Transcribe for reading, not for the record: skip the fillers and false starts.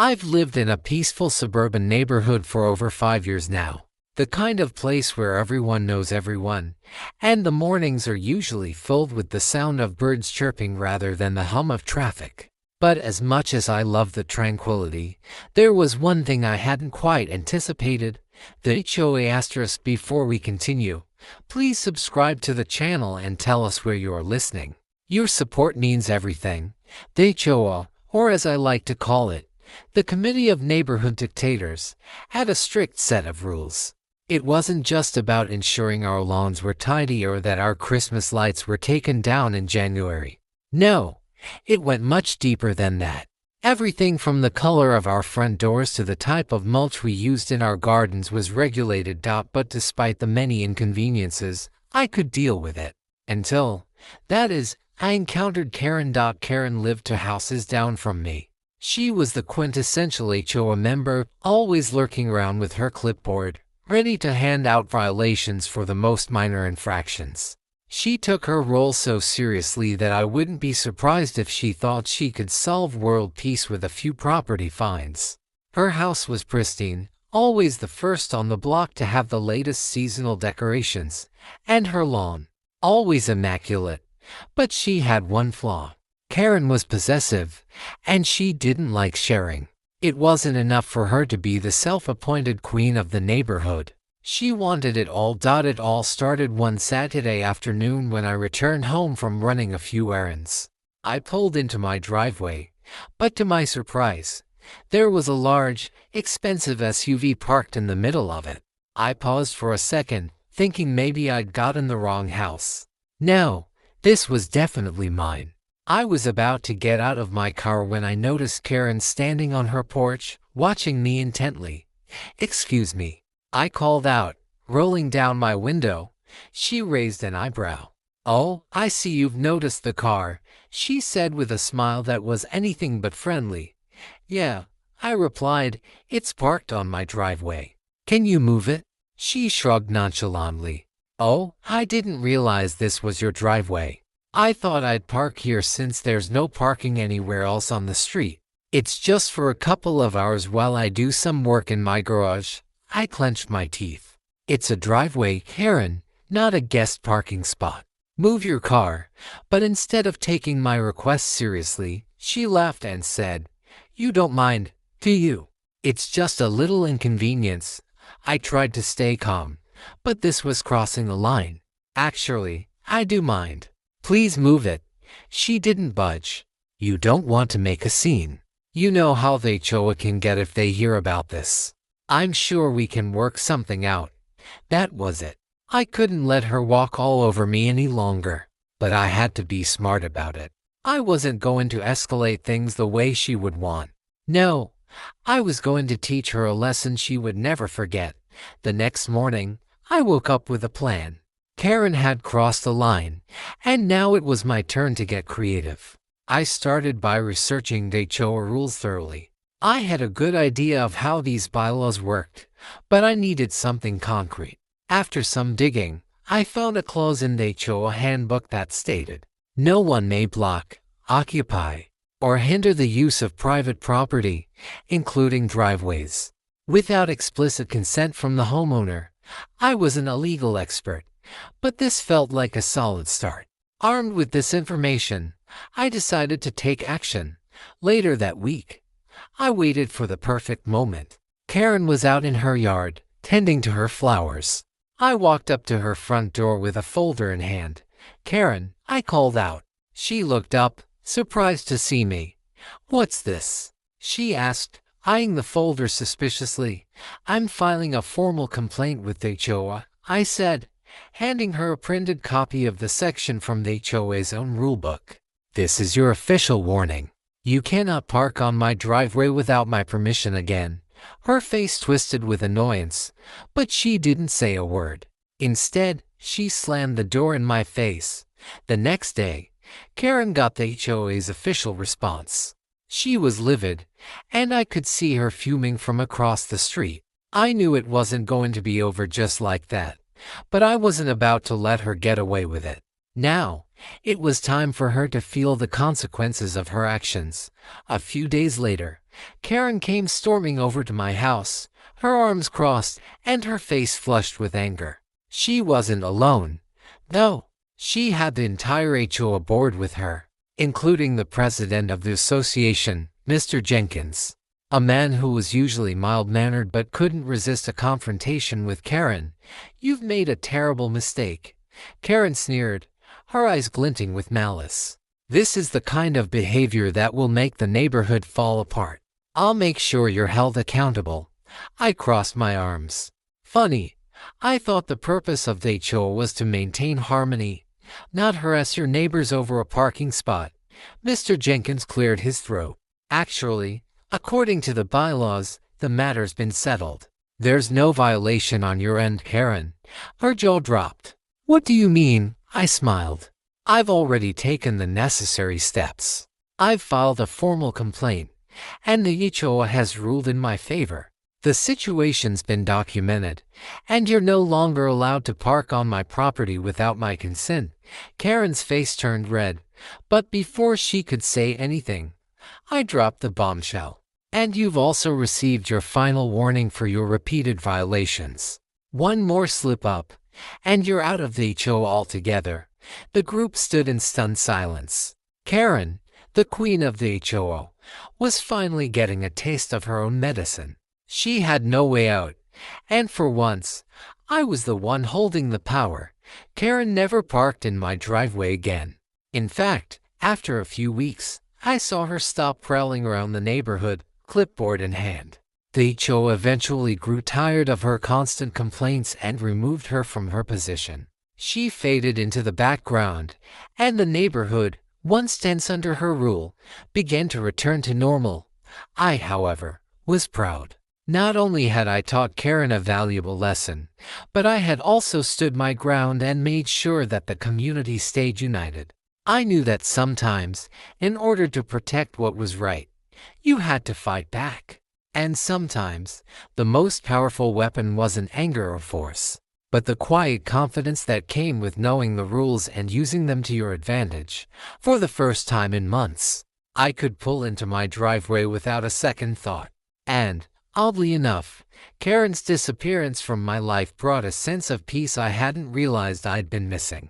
I've lived in a peaceful suburban neighborhood for over 5 years now. The kind of place where everyone knows everyone, and the mornings are usually filled with the sound of birds chirping rather than the hum of traffic. But as much as I love the tranquility, there was one thing I hadn't quite anticipated. The HOA*. Before we continue, please subscribe to the channel and tell us where you are listening. Your support means everything. The HOA, or as I like to call it, the Committee of Neighborhood Dictators, had a strict set of rules. It wasn't just about ensuring our lawns were tidy or that our Christmas lights were taken down in January. No, it went much deeper than that. Everything from the color of our front doors to the type of mulch we used in our gardens was regulated. But despite the many inconveniences, I could deal with it. Until, that is, I encountered Karen. Karen lived 2 houses down from me. She was the quintessential HOA member, always lurking around with her clipboard, ready to hand out violations for the most minor infractions. She took her role so seriously that I wouldn't be surprised if she thought she could solve world peace with a few property fines. Her house was pristine, always the first on the block to have the latest seasonal decorations, and her lawn, always immaculate. But she had one flaw. Karen was possessive, and she didn't like sharing. It wasn't enough for her to be the self-appointed queen of the neighborhood. She wanted it all. It all started one Saturday afternoon when I returned home from running a few errands. I pulled into my driveway, but to my surprise, there was a large, expensive SUV parked in the middle of it. I paused for a second, thinking maybe I'd gotten the wrong house. No, this was definitely mine. I was about to get out of my car when I noticed Karen standing on her porch, watching me intently. "Excuse me," I called out, rolling down my window. She raised an eyebrow. "Oh, I see you've noticed the car," she said with a smile that was anything but friendly. "Yeah," I replied, "it's parked on my driveway. Can you move it?" She shrugged nonchalantly. "Oh, I didn't realize this was your driveway. I thought I'd park here since there's no parking anywhere else on the street. It's just for a couple of hours while I do some work in my garage." I clenched my teeth. "It's a driveway, Karen, not a guest parking spot. Move your car." But instead of taking my request seriously, she laughed and said, "You don't mind, do you? It's just a little inconvenience." I tried to stay calm, but this was crossing the line. "Actually, I do mind. Please move it." She didn't budge. "You don't want to make a scene. You know how the HOA can get if they hear about this. I'm sure we can work something out." That was it. I couldn't let her walk all over me any longer, but I had to be smart about it. I wasn't going to escalate things the way she would want. No, I was going to teach her a lesson she would never forget. The next morning, I woke up with a plan. Karen had crossed the line, and now it was my turn to get creative. I started by researching the HOA rules thoroughly. I had a good idea of how these bylaws worked, but I needed something concrete. After some digging, I found a clause in the HOA handbook that stated, "No one may block, occupy, or hinder the use of private property, including driveways, without explicit consent from the homeowner." I wasn't a legal expert, but this felt like a solid start. Armed with this information, I decided to take action. Later that week, I waited for the perfect moment. Karen was out in her yard, tending to her flowers. I walked up to her front door with a folder in hand. "Karen," I called out. She looked up, surprised to see me. "What's this?" she asked, eyeing the folder suspiciously. "I'm filing a formal complaint with the HOA," I said, handing her a printed copy of the section from the HOA's own rulebook. "This is your official warning. You cannot park on my driveway without my permission again." Her face twisted with annoyance, but she didn't say a word. Instead, she slammed the door in my face. The next day, Karen got the HOA's official response. She was livid, and I could see her fuming from across the street. I knew it wasn't going to be over just like that, but I wasn't about to let her get away with it. Now, it was time for her to feel the consequences of her actions. A few days later, Karen came storming over to my house, her arms crossed and her face flushed with anger. She wasn't alone. No, she had the entire HO aboard with her, including the president of the association, Mr. Jenkins, a man who was usually mild-mannered but couldn't resist a confrontation with Karen. "You've made a terrible mistake," Karen sneered, her eyes glinting with malice. "This is the kind of behavior that will make the neighborhood fall apart. I'll make sure you're held accountable." I crossed my arms. Funny, I thought the purpose of the HO was to maintain harmony, not harass your neighbors over a parking spot. Mr. Jenkins cleared his throat. "Actually, according to the bylaws, the matter's been settled. There's no violation on your end, Karen." Her jaw dropped. "What do you mean?" I smiled. "I've already taken the necessary steps. I've filed a formal complaint, and the HO has ruled in my favor. The situation's been documented, and you're no longer allowed to park on my property without my consent." Karen's face turned red, but before she could say anything, I dropped the bombshell. "And you've also received your final warning for your repeated violations. One more slip-up, and you're out of the HO altogether." The group stood in stunned silence. Karen, the queen of the HO, was finally getting a taste of her own medicine. She had no way out, and for once, I was the one holding the power. Karen never parked in my driveway again. In fact, after a few weeks, I saw her stop prowling around the neighborhood, clipboard in hand. The HO eventually grew tired of her constant complaints and removed her from her position. She faded into the background, and the neighborhood, once tense under her rule, began to return to normal. I, however, was proud. Not only had I taught Karen a valuable lesson, but I had also stood my ground and made sure that the community stayed united. I knew that sometimes, in order to protect what was right, you had to fight back. And sometimes, the most powerful weapon wasn't anger or force, but the quiet confidence that came with knowing the rules and using them to your advantage. For the first time in months, I could pull into my driveway without a second thought. And, oddly enough, Karen's disappearance from my life brought a sense of peace I hadn't realized I'd been missing.